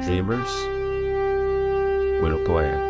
dreamers with a plan.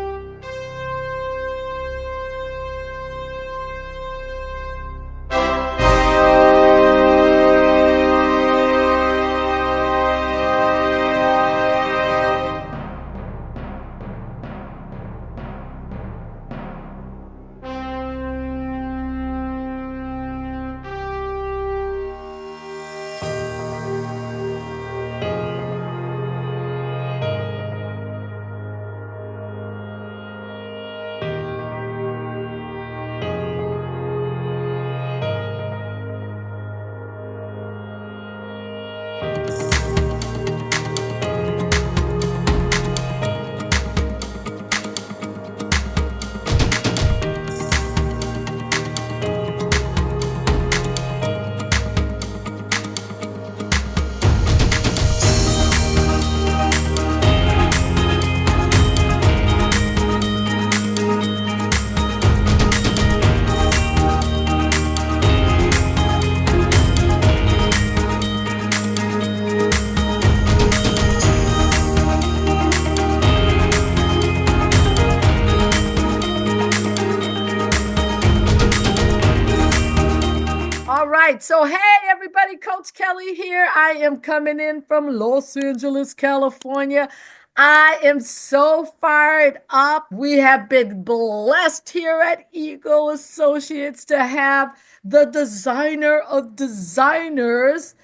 All right. So, hey, everybody, Coach Kelly here. I am coming in from Los Angeles, California. I am so fired up. We have been blessed here at Ego Associates to have the designer of designers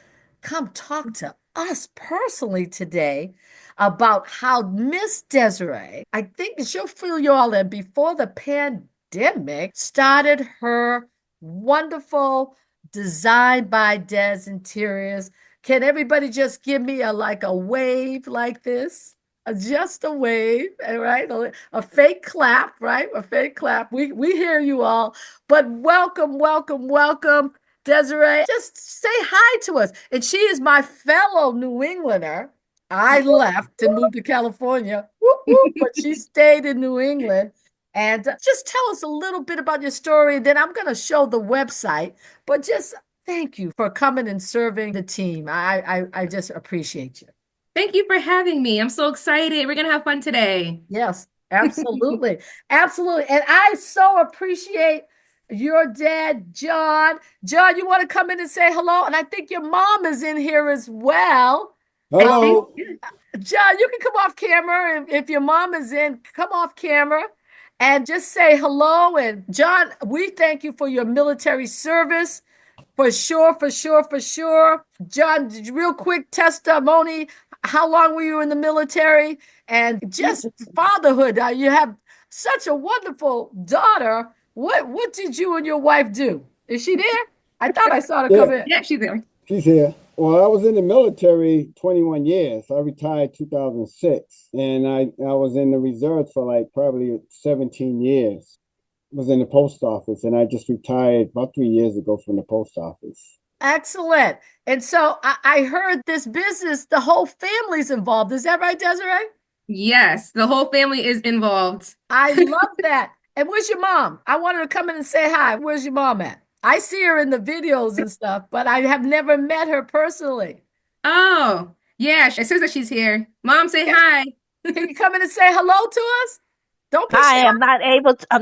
come talk to us personally today about how Miss Desiree, I think she'll fill you all in, before the pandemic started her wonderful Designed by Des Interiors. Can everybody just give me a wave like this? Just a wave, right? A fake clap, right? A fake clap. We hear you all, but welcome, welcome, welcome, Desiree. Just say hi to us. And she is my fellow New Englander. I left and moved to California, whoop, whoop, but she stayed in New England. And just tell us a little bit about your story. Then I'm going to show the website, but just thank you for coming and serving the team. I just appreciate you. Thank you for having me. I'm so excited. We're going to have fun today. Yes, absolutely. Absolutely. And I so appreciate your dad, John. John, you want to come in and say hello? And I think your mom is in here as well. Um, Hello. John, you can come off camera if your mom is in, come off camera and just say hello. And John, we thank you for your military service. For sure, for sure, for sure. John, real quick testimony. How long were you in the military? And just fatherhood. You have such a wonderful daughter. What did you and your wife do? Is she there? I thought I saw her Yeah, come in. Yeah, she's there. she's here. Well, I was in the military 21 years. I retired 2006, and I was in the reserves for like probably 17 years. Was in the post office, and I just retired about 3 years ago from the post office. Excellent. And so I heard this business, the whole family's involved. Is that right, Desiree? Yes, the whole family is involved. I love that. And where's your mom? I want her to come in and say hi. Where's your mom at? I see her in the videos and stuff, but I have never met her personally. Oh, yeah, it says that she's here. Mom, say Can, hi. can you come in and say hello to us? Don't be Hi, shy. I'm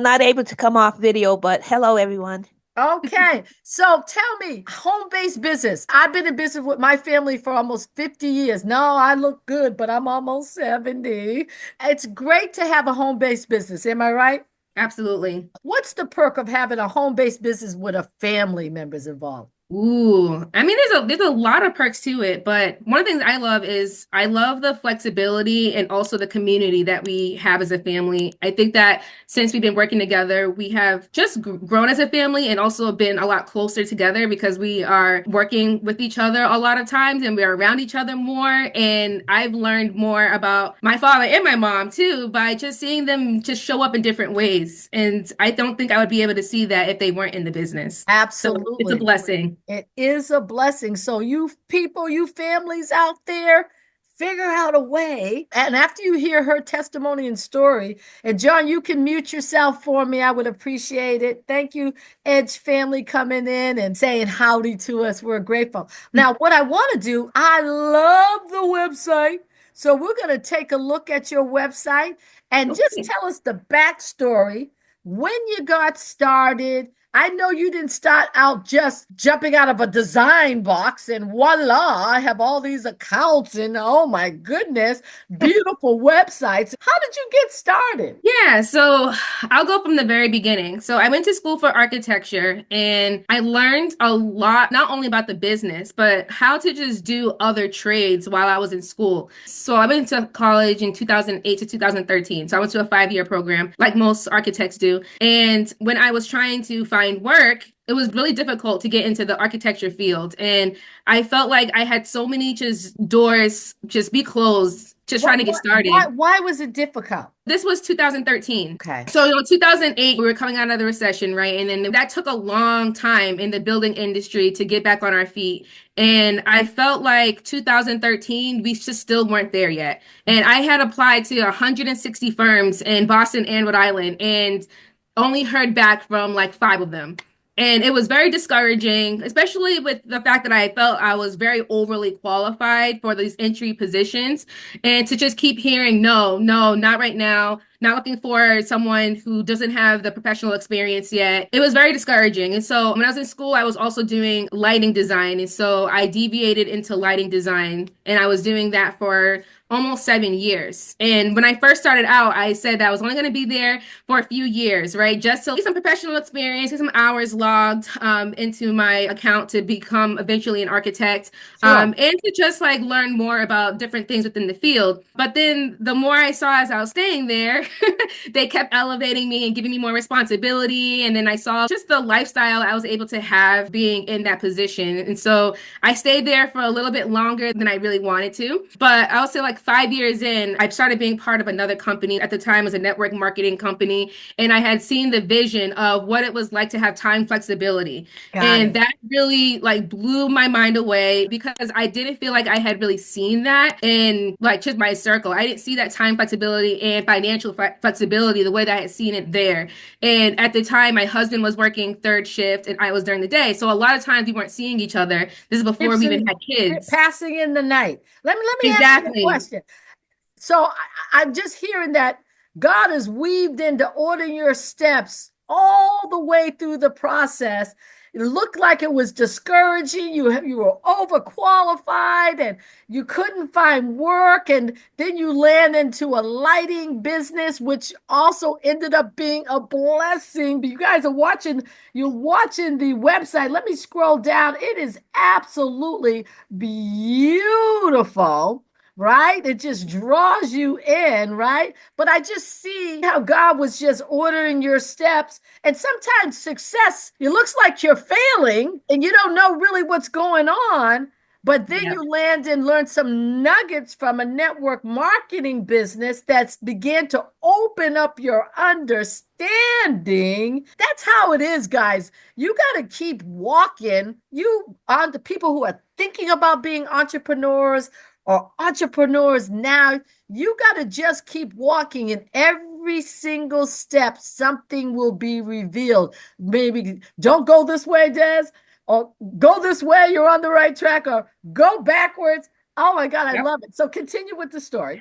not able to come off video, but hello everyone. Okay. So tell me, home-based business. I've been in business with my family for almost 50 years. No, I look good, but I'm almost 70. It's great to have a home-based business. Am I right? Absolutely. What's the perk of having a home-based business with a family members involved? Ooh, I mean, there's a lot of perks to it, but one of the things I love is I love the flexibility and also the community that we have as a family. I think that since we've been working together, we have just grown as a family and also been a lot closer together because we are working with each other a lot of times and we're around each other more. And I've learned more about my father and my mom too by just seeing them just show up in different ways. And I don't think I would be able to see that if they weren't in the business. So it's a Absolutely. blessing. It is a blessing. So, you people, you families out there, figure out a way. And after you hear her testimony and story, and John, you can mute yourself for me. I would appreciate it. Thank you, Edge family, coming in and saying howdy to us. We're grateful. Now, what I want to do, I love the website. So we're going to take a look at your website and just tell us the backstory, when you got started. I know you didn't start out just jumping out of a design box and voila, I have all these accounts and oh my goodness, beautiful websites. How did you get started? Yeah, so I'll go from the very beginning. So I went to school for architecture and I learned a lot, not only about the business, but how to just do other trades while I was in school. So I went to college in 2008 to 2013. So I went to a 5-year program, like most architects do. And when I was trying to find work, it was really difficult to get into the architecture field. And I felt like I had so many just doors just be closed, just trying to get started. Why was it difficult? This was 2013. Okay. So, 2008, we were coming out of the recession, right? And then that took a long time in the building industry to get back on our feet. And I felt like 2013, we just still weren't there yet. And I had applied to 160 firms in Boston and Rhode Island and only heard back from like 5 of them. And it was very discouraging, especially with the fact that I felt I was very overly qualified for these entry positions. And to just keep hearing, no, not right now, not looking for someone who doesn't have the professional experience yet. It was very discouraging. And so when I was in school, I was also doing lighting design. And so I deviated into lighting design. And I was doing that for almost 7 years. And when I first started out, I said that I was only going to be there for a few years, right? Just to get some professional experience, get some hours logged into my account to become eventually an architect, and to just like learn more about different things within the field. But then the more I saw as I was staying there, they kept elevating me and giving me more responsibility. And then I saw just the lifestyle I was able to have being in that position. And so I stayed there for a little bit longer than I really wanted to. But I would say like 5 years in, I started being part of another company. At the time, it was a network marketing company. And I had seen the vision of what it was like to have time flexibility. That really like blew my mind away because I didn't feel like I had really seen that in like just my circle. I didn't see that time flexibility and financial flexibility the way that I had seen it there. And at the time, my husband was working 3rd shift and I was during the day. So a lot of times we weren't seeing each other. This is before we even had kids. Passing in the night. Let me ask you a question. So I'm just hearing that God has weaved into ordering your steps all the way through the process. It looked like it was discouraging. You were overqualified and you couldn't find work. And then you land into a lighting business, which also ended up being a blessing. But you guys are you're watching the website. Let me scroll down. It is absolutely beautiful. Right? It just draws you in, right? But I just see how God was just ordering your steps. And sometimes success, it looks like you're failing and you don't know really what's going on. But then you land and learn some nuggets from a network marketing business that's began to open up your understanding. That's how it is, guys. You got to keep walking. You on the people who are thinking about being entrepreneurs or entrepreneurs now, you got to just keep walking, and every single step, something will be revealed. Maybe don't go this way, Des, or go this way, you're on the right track, or go backwards. Oh my God, I love it. So continue with the story.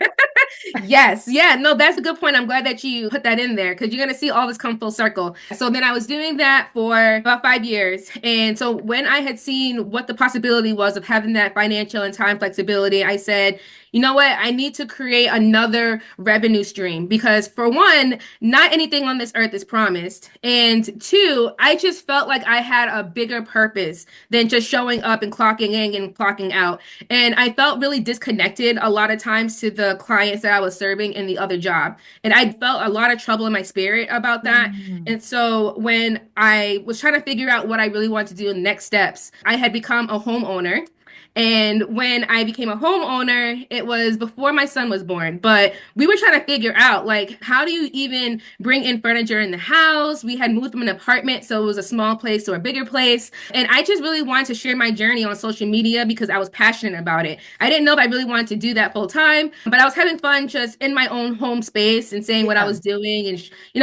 Yes. Yeah. No, that's a good point. I'm glad that you put that in there because you're going to see all this come full circle. So then I was doing that for about 5 years. And so when I had seen what the possibility was of having that financial and time flexibility, I said, you know what? I need to create another revenue stream because for one, not anything on this earth is promised. And 2, I just felt like I had a bigger purpose than just showing up and clocking in and clocking out. And I felt really disconnected a lot of times to the clients that I was serving in the other job. And I felt a lot of trouble in my spirit about that. And so when I was trying to figure out what I really wanted to do in the next steps, I had become a homeowner. And when I became a homeowner, it was before my son was born, but we were trying to figure out like, how do you even bring in furniture in the house? We had moved from an apartment, so it was a small place to a bigger place. And I just really wanted to share my journey on social media because I was passionate about it. I didn't know if I really wanted to do that full time, but I was having fun just in my own home space and saying what I was doing and,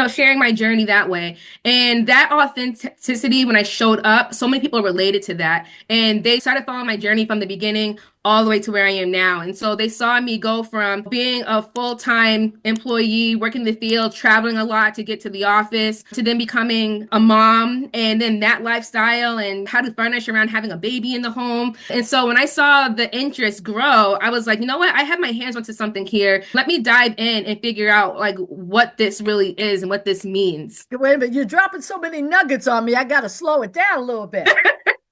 sharing my journey that way. And that authenticity, when I showed up, so many people related to that and they started following my journey journey from the beginning all the way to where I am now. And so they saw me go from being a full-time employee, working in the field, traveling a lot to get to the office, to then becoming a mom, and then that lifestyle and how to furnish around having a baby in the home. And so when I saw the interest grow, I was like, you know what? I have my hands onto something here. Let me dive in and figure out like what this really is and what this means. Wait a minute, you're dropping so many nuggets on me. I got to slow it down a little bit.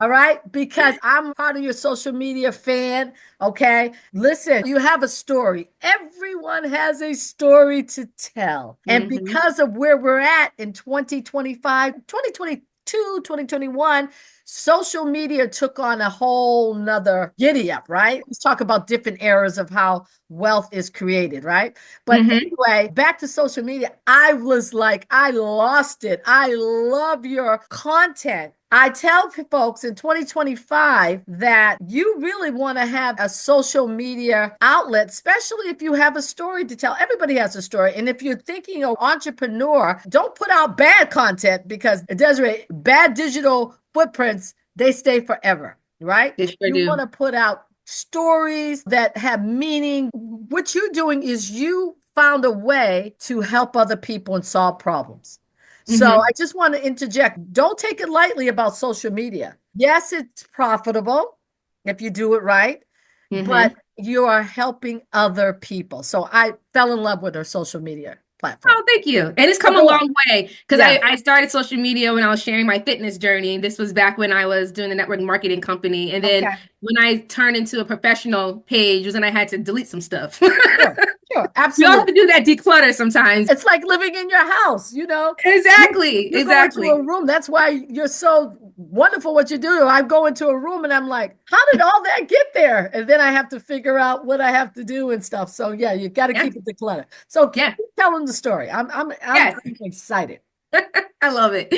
All right, because I'm part of your social media fan. Okay, listen, you have a story. Everyone has a story to tell. And because of where we're at in 2025, 2022, 2021, social media took on a whole nother giddy up, right? Let's talk about different eras of how wealth is created, right? But anyway, back to social media. I was like, I lost it. I love your content. I tell folks in 2025 that you really want to have a social media outlet, especially if you have a story to tell. Everybody has a story. And if you're thinking of entrepreneur, don't put out bad content, because Desiree, bad digital footprints, they stay forever, right? They sure You do. want to put out stories that have meaning. What you're doing is you found a way to help other people and solve problems. So I just want to interject. Don't take it lightly about social media. Yes, it's profitable if you do it right, but you are helping other people. So I fell in love with our social media platform. Oh, thank you. And it's come a long way, because I started social media when I was sharing my fitness journey. This was back when I was doing the network marketing company. And then when I turned into a professional page was when I had to delete some stuff. Sure, You absolutely. all have to do that declutter sometimes. It's like living in your house, you know? Exactly. You go into a room. That's why you're so wonderful what you do. I go into a room and I'm like, how did all that get there? And then I have to figure out what I have to do and stuff. So yeah, you got to keep it decluttered. So keep telling the story. I'm excited. I love it.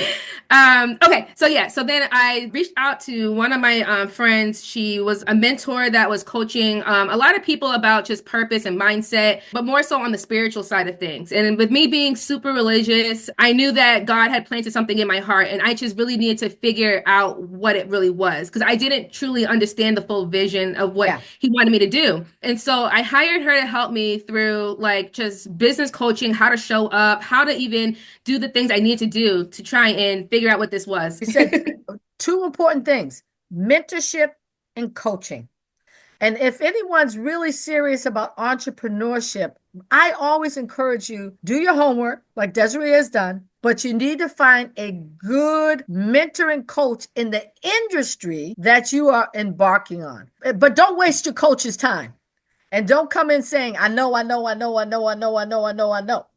Okay, so then I reached out to one of my friends. She was a mentor that was coaching a lot of people about just purpose and mindset, but more so on the spiritual side of things. And with me being super religious, I knew that God had planted something in my heart, and I just really needed to figure out what it really was, because I didn't truly understand the full vision of what he wanted me to do. And so I hired her to help me through like just business coaching, how to show up, how to even do the things I need to do to try and figure out what this was. You said two important things: mentorship and coaching. And if anyone's really serious about entrepreneurship, I always encourage you, do your homework like Desiree has done, but you need to find a good mentor and coach in the industry that you are embarking on. But don't waste your coach's time. And don't come in saying, I know.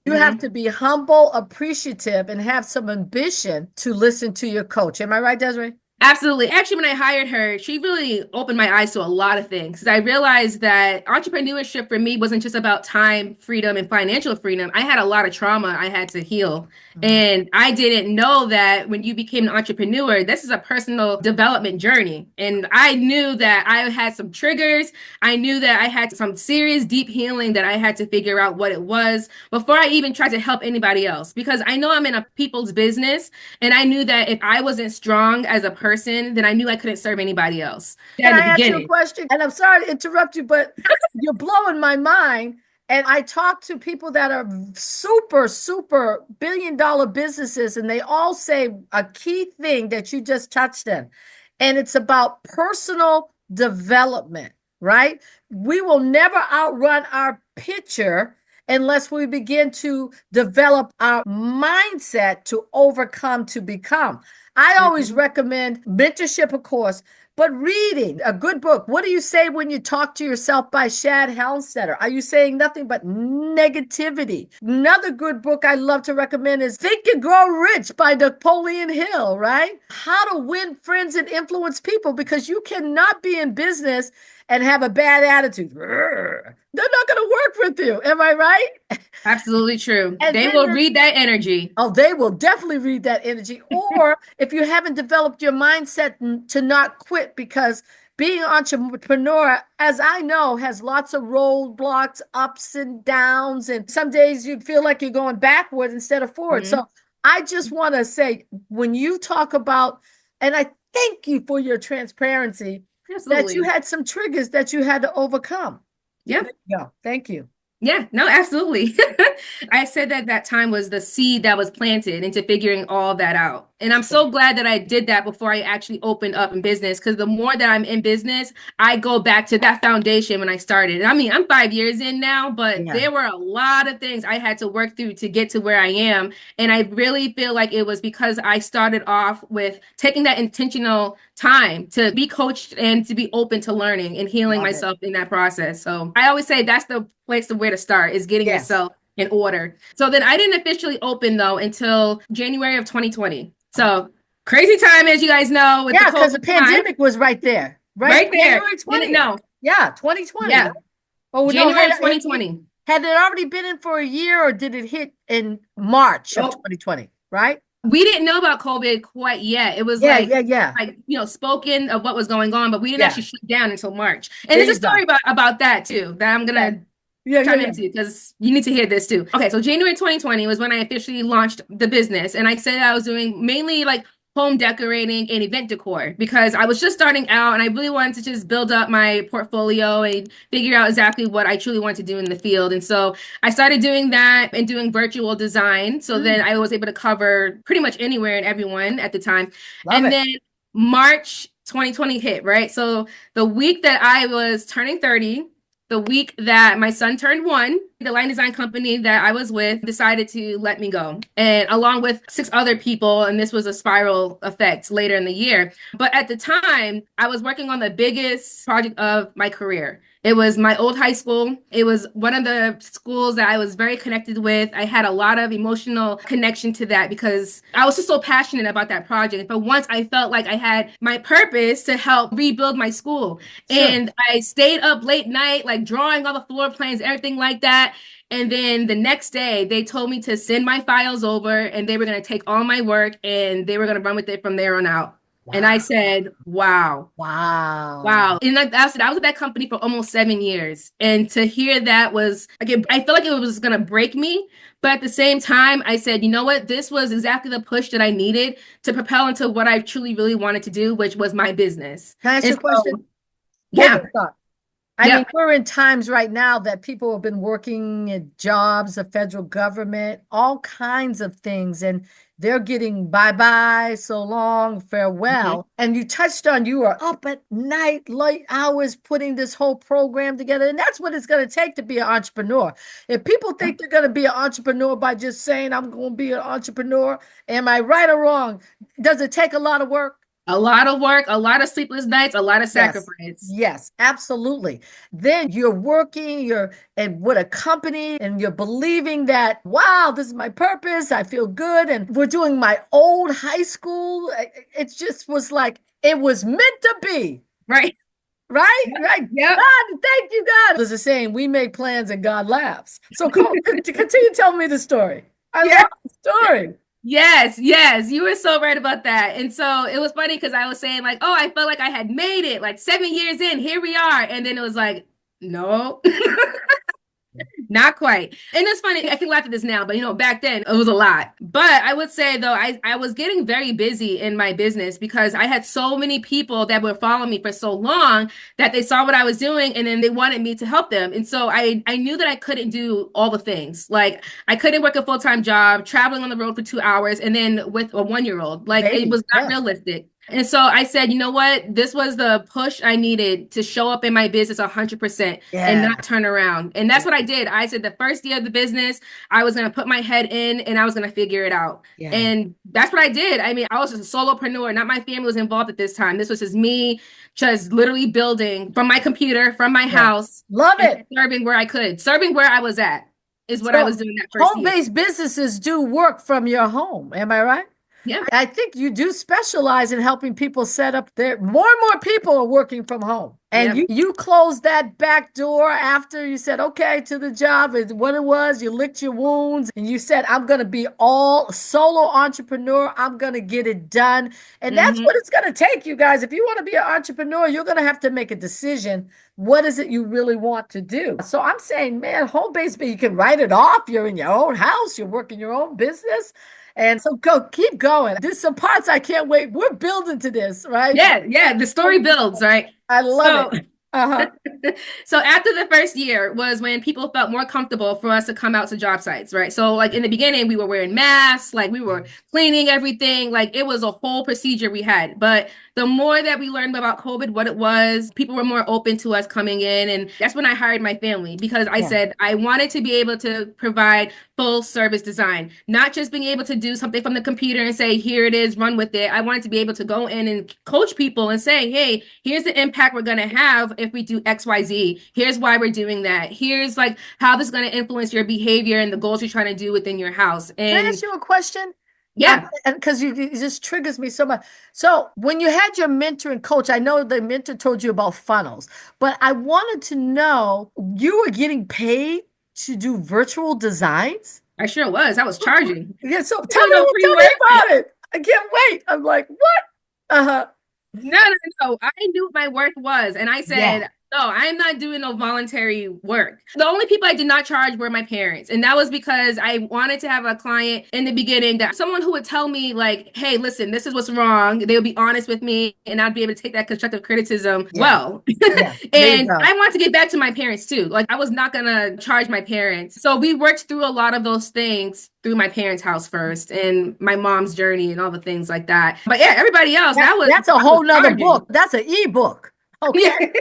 You have to be humble, appreciative, and have some ambition to listen to your coach. Am I right, Desiree? Absolutely. Actually, when I hired her, she really opened my eyes to a lot of things, because I realized that entrepreneurship for me wasn't just about time, freedom, and financial freedom. I had a lot of trauma I had to heal. And I didn't know that when you became an entrepreneur, this is a personal development journey. And I knew that I had some triggers. I knew that I had some serious, deep healing that I had to figure out what it was before I even tried to help anybody else, because I know I'm in a people's business. And I knew that if I wasn't strong as a person, then I knew I couldn't serve anybody else. Can I ask you a question? And I'm sorry to interrupt you, but you're blowing my mind. And I talk to people that are super, super billion-dollar businesses, and they all say a key thing that you just touched on, and it's about personal development, right? We will never outrun our picture unless we begin to develop our mindset to overcome, to become. I always recommend mentorship, of course, but reading a good book. What do you say when you talk to yourself by Shad Helmstetter? Are you saying nothing but negativity? Another good book I love to recommend is Think and Grow Rich by Napoleon Hill, right? How to win friends and influence people, because you cannot be in business and have a bad attitude. They're not going to work with you. Am I right? Absolutely true. And they will read that energy. Oh, they will definitely read that energy. Or if you haven't developed your mindset to not quit, because being an entrepreneur, as I know, has lots of roadblocks, ups and downs. And some days you feel like you're going backward instead of forward. So I just want to say, when you talk about, and I thank you for your transparency, that you Absolutely. had some triggers that you had to overcome. Yeah. There you go. Thank you. Yeah, no, absolutely. I said that that time was the seed that was planted into figuring all that out. And I'm so glad that I did that before I actually opened up in business, because the more that I'm in business, I go back to that foundation when I started. I mean, I'm 5 years in now, but Yeah. there were a lot of things I had to work through to get to where I am. And I really feel like it was because I started off with taking that intentional time to be coached and to be open to learning and healing Love it. myself in that process. So I always say that's the place to where to start, is getting Yes. yourself in order. So then I didn't officially open though until January of 2020. So crazy time, as you guys know, with the Yeah, because the COVID time. pandemic was right there. Right there. January Didn't 20th. know. Yeah, 2020. Yeah. Oh, no, January of 2020. had it already been in for a year, or did it hit in March of Oh, 2020, right? we didn't know about COVID quite yet. It was Yeah, like, yeah. spoken of what was going on, but we didn't Yeah. actually shut down until March. And There there's a you go. story about that too, that I'm gonna chime into, because you need to hear this too. Okay, so January 2020 was when I officially launched the business, and I said I was doing mainly like home decorating and event decor, because I was just starting out and I really wanted to just build up my portfolio and figure out exactly what I truly want to do in the field. And so I started doing that and doing virtual design. So then I was able to cover pretty much anywhere and everyone at the time. Love and it. then March 2020 hit, right? So the week that I was turning 30, the week that my son turned 1, the line design company that I was with decided to let me go, and along with 6 other people. And this was a spiral effect later in the year. But at the time, I was working on the biggest project of my career. It was my old high school. It was one of the schools that I was very connected with. I had a lot of emotional connection to that because I was just so passionate about that project. But once I felt like I had my purpose to help rebuild my school, and I stayed up late night, like drawing all the floor plans, everything like that. And then the next day, they told me to send my files over, and they were going to take all my work and they were going to run with it from there on out. Wow. And I said, wow. Wow. And like I was with that company for almost 7 years. And to hear that was, again, I felt like it was going to break me. But at the same time, I said, you know what? This was exactly the push that I needed to propel into what I truly, really wanted to do, which was my business. Can I ask you a question? Yeah. I mean, we're in times right now that people have been working at jobs, the federal government, all kinds of things, and they're getting bye-bye, so long, farewell. And you touched on, you were up at night, late hours, putting this whole program together. And that's what it's going to take to be an entrepreneur. If people think they're going to be an entrepreneur by just saying, I'm going to be an entrepreneur, am I right or wrong? Does it take a lot of work? A lot of work, a lot of sleepless nights, a lot of sacrifice. Yes, absolutely. Then you're working, and with a company, and you're believing that, wow, this is my purpose. I feel good. And we're doing my old high school. It just was like, it was meant to be. Right. Right? Right. Yep. God, thank you, God. There's a saying, we make plans and God laughs. So continue telling me the story. I love the story. Yes, you were so right about that. And so it was funny because I was saying like, oh, I felt like I had made it, like 7 years in, here we are. And then it was like, no, not quite. And it's funny, I can laugh at this now, but back then it was a lot. But I would say though, I was getting very busy in my business because I had so many people that were following me for so long that they saw what I was doing and then they wanted me to help them. And so I knew that I couldn't do all the things. Like I couldn't work a full-time job, traveling on the road for 2 hours, and then with a 1-year-old. Like it was not realistic. And so I said, you know what? This was the push I needed to show up in my business 100% and not turn around. And that's what I did. I said the first year of the business, I was going to put my head in and I was going to figure it out. And that's what I did. I mean, I was just a solopreneur. Not my family was involved at this time. This was just me just literally building from my computer, from my house. Love it. Serving where I could. Serving where I was at is what I was doing that first year. Home-based businesses do work from your home. Am I right? Yeah. I think you do specialize in helping people set up more and more people are working from home. And you closed that back door after you said, okay, to the job is what it was. You licked your wounds and you said, I'm going to be all solo entrepreneur. I'm going to get it done. And that's what it's going to take, you guys. If you want to be an entrepreneur, you're going to have to make a decision. What is it you really want to do? So I'm saying, man, home-based, you can write it off. You're in your own house. You're working your own business. And so keep going. There's some parts I can't wait. We're building to this, right? Yeah. The story builds, right? I love So it. Uh-huh. so after the first year was when people felt more comfortable for us to come out to job sites, right? So like in the beginning, we were wearing masks, like we were cleaning everything, like it was a whole procedure we had. But the more that we learned about COVID, what it was, people were more open to us coming in. And that's when I hired my family because I said I wanted to be able to provide full service design, not just being able to do something from the computer and say, here it is, run with it. I wanted to be able to go in and coach people and say, hey, here's the impact we're going to have if we do XYZ. Here's why we're doing that. Here's like how this is going to influence your behavior and the goals you're trying to do within your house. And Can I ask you a question? yeah, And because it just triggers me so much. So when you had your mentor and coach, I know the mentor told you about funnels, but I wanted to know you were getting paid to do virtual designs? I sure was. I was charging. Yeah, so You know, free tell me work. about it. I can't wait. I'm like, what? Uh-huh. No. I knew what my worth was. And I said, Yeah. no, I'm not doing no voluntary work. The only people I did not charge were my parents. And that was because I wanted to have a client in the beginning that someone who would tell me like, hey, listen, this is what's wrong. They would be honest with me and I'd be able to take that constructive criticism well. Yeah. And I want to get back to my parents too. Like I was not going to charge my parents. So we worked through a lot of those things through my parents' house first and my mom's journey and all the things like that. But yeah, everybody else, that's a whole nother book. That's an ebook. Okay.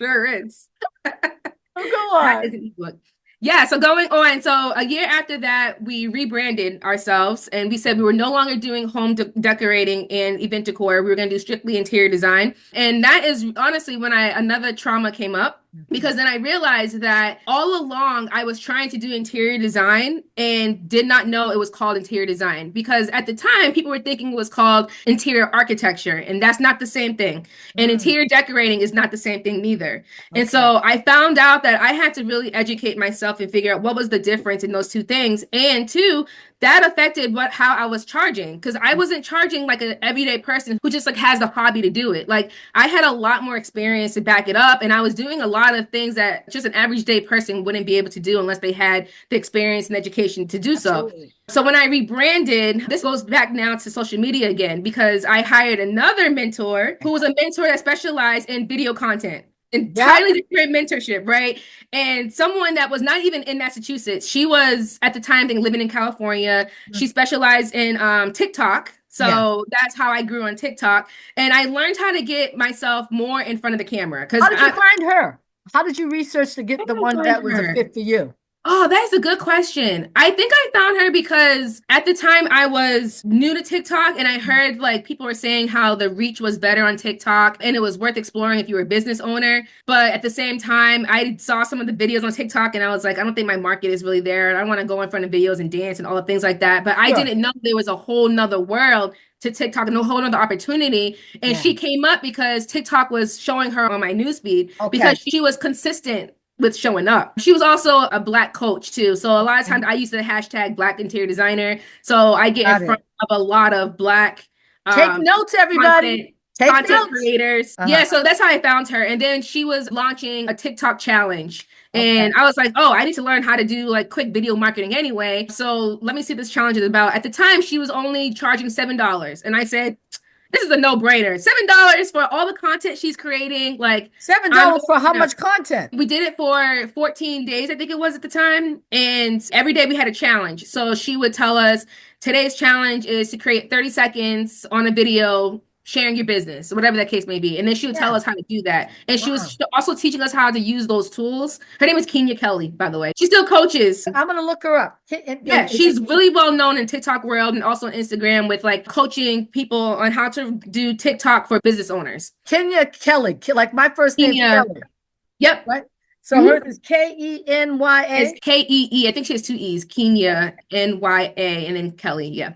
Sure is. Go on. That is an ebook. Yeah, so going on. So a year after that, we rebranded ourselves and we said we were no longer doing home decorating and event decor. We were going to do strictly interior design. And that is honestly when another trauma came up. Because then I realized that all along I was trying to do interior design and did not know it was called interior design. Because at the time, people were thinking it was called interior architecture, and that's not the same thing. And interior decorating is not the same thing neither. And so I found out that I had to really educate myself and figure out what was the difference in those two things. And two, that affected how I was charging because I wasn't charging like an everyday person who just like has the hobby to do it. Like I had a lot more experience to back it up, and I was doing a lot of things that just an average day person wouldn't be able to do unless they had the experience and education to do so. So when I rebranded, this goes back now to social media again because I hired another mentor who was a mentor that specialized in video content. Entirely different mentorship, right? And someone that was not even in Massachusetts. She was at the time living in California. She specialized in TikTok. So that's how I grew on TikTok. And I learned how to get myself more in front of the camera. How did you find her? How did you research to get the one that was a fit for you? Oh, that's a good question. I think I found her because at the time I was new to TikTok and I heard like people were saying how the reach was better on TikTok and it was worth exploring if you were a business owner. But at the same time, I saw some of the videos on TikTok and I was like, I don't think my market is really there. And I want to go in front of videos and dance and all the things like that. But I didn't know there was a whole nother world to TikTok and a whole nother opportunity. And she came up because TikTok was showing her on my newsfeed because she was consistent with showing up. She was also a Black coach too. So a lot of times I use the hashtag Black interior designer. So I get in front of a lot of Black take notes, everybody. Content creators. Yeah, so that's how I found her. And then she was launching a TikTok challenge. And I was like, oh, I need to learn how to do like quick video marketing anyway. So let me see what this challenge is about. At the time, she was only charging $7. And I said, this is a no-brainer. $7 for all the content she's creating. Like $7 for how much content? We did it for 14 days, I think it was at the time. And every day we had a challenge. So she would tell us, today's challenge is to create 30 seconds on a video sharing your business, whatever that case may be. And then she would tell us how to do that. And she was also teaching us how to use those tools. Her name is Kenya Kelly, by the way. She still coaches. I'm going to look her up. Yeah, she's really well known in TikTok world and also on Instagram with like coaching people on how to do TikTok for business owners. Kenya Kelly, like my first name is Kelly. Yep. Right? So hers is Kenya. It's Kee. I think she has two E's. Kenya, Nya, and then Kelly. Yeah.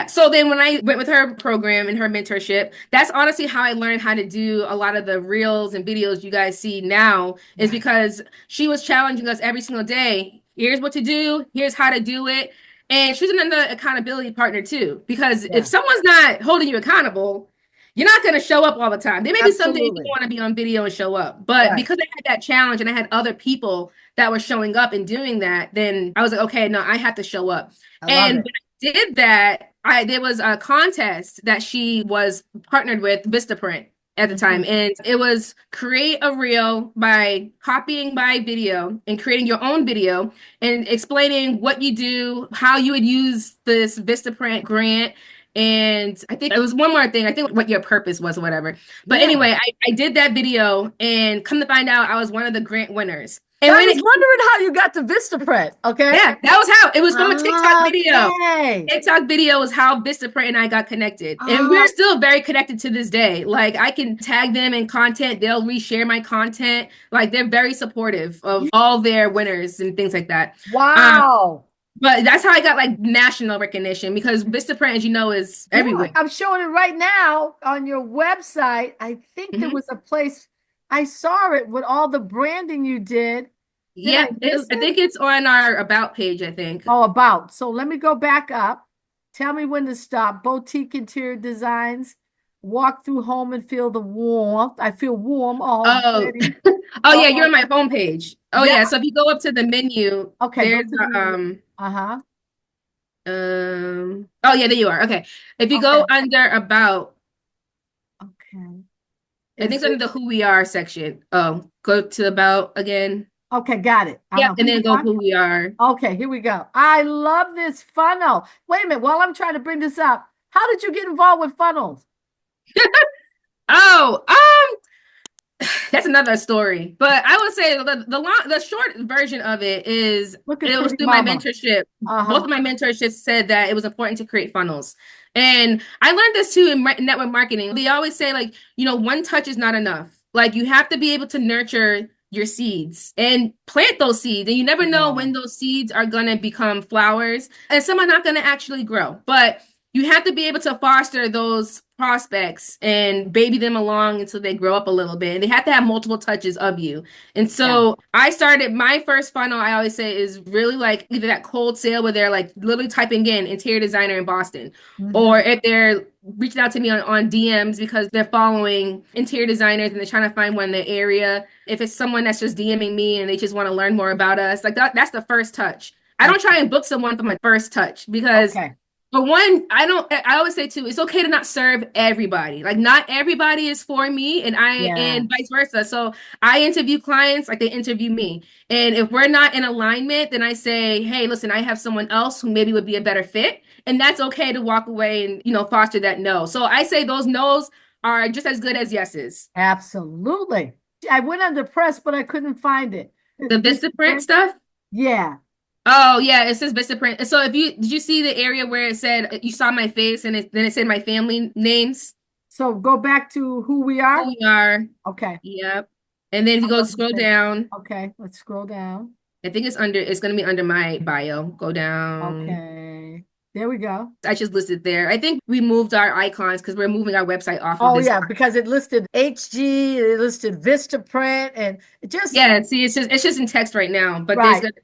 So then when I went with her program and her mentorship, that's honestly how I learned how to do a lot of the reels and videos you guys see now is because she was challenging us every single day. Here's what to do. Here's how to do it. And she's another accountability partner too, because if someone's not holding you accountable, you're not going to show up all the time. There may be some days you want to be on video and show up, but because I had that challenge and I had other people that were showing up and doing that, then I was like, okay, no, I have to show up. And did that, there was a contest that she was partnered with Vistaprint. at the time. And it was create a reel by copying my video and creating your own video and explaining what you do, how you would use this Vistaprint grant. And I think it was one more thing. I think what your purpose was or whatever. But anyway, I did that video and come to find out I was one of the grant winners. And I was wondering how you got to Vistaprint. Okay. Yeah, that was how it was from a TikTok video. Okay. TikTok video was how Vistaprint and I got connected. And we're still very connected to this day. Like I can tag them in content, they'll reshare my content. Like they're very supportive of all their winners and things like that. Wow. But that's how I got like national recognition because Vistaprint, as you know, is everywhere. I'm showing it right now on your website. I think there was a place I saw it with all the branding you did. Yeah, I think it's on our About page, I think. Oh, About. So let me go back up. Tell me when to stop. Boutique interior designs. Walk through home and feel the warmth. I feel warm already. Oh, yeah, you're on my homepage. Oh, yeah. So if you go up to the menu, okay, there's uh-huh. Oh, yeah, there you are. Okay. If you go under About, okay. I think it's under the Who We Are section. Oh, go to About again. Okay, got it. Yeah, and then go Who We Are. Okay, here we go. I love this funnel. Wait a minute, while I'm trying to bring this up, how did you get involved with funnels? That's another story. But I would say the short version of it is it was through my mentorship. Both of my mentorships said that it was important to create funnels. And I learned this too in network marketing. They always say like, one touch is not enough. Like you have to be able to nurture your seeds and plant those seeds. And you never know when those seeds are going to become flowers and some are not going to actually grow. But you have to be able to foster those prospects and baby them along until they grow up a little bit. And they have to have multiple touches of you. And so I started my first funnel, I always say, is really like either that cold sale where they're like literally typing in interior designer in Boston, or if they're reaching out to me on DMs because they're following interior designers and they're trying to find one in the area. If it's someone that's just DMing me and they just want to learn more about us, like that's the first touch. I don't try and book someone for my first touch because for one, I always say too, it's okay to not serve everybody. Like not everybody is for me and and vice versa. So I interview clients like they interview me. And if we're not in alignment, then I say, hey, listen, I have someone else who maybe would be a better fit. And that's okay to walk away and, foster that no. So I say those no's are just as good as yeses. Absolutely. I went under press, but I couldn't find it. The Vistaprint stuff? Yeah. Oh yeah, it says Vistaprint. So did you see the area where it said you saw my face and then it said my family names? So go back to Who We Are. Who We Are. Okay. Yep. And then if you go scroll down. Okay, let's scroll down. I think it's going to be under my bio. Go down. Okay. There we go. I just listed there. I think we moved our icons because we're moving our website off of this. Oh, yeah, because it listed HG, it listed Vistaprint, and it just... Yeah, see, it's just in text right now, but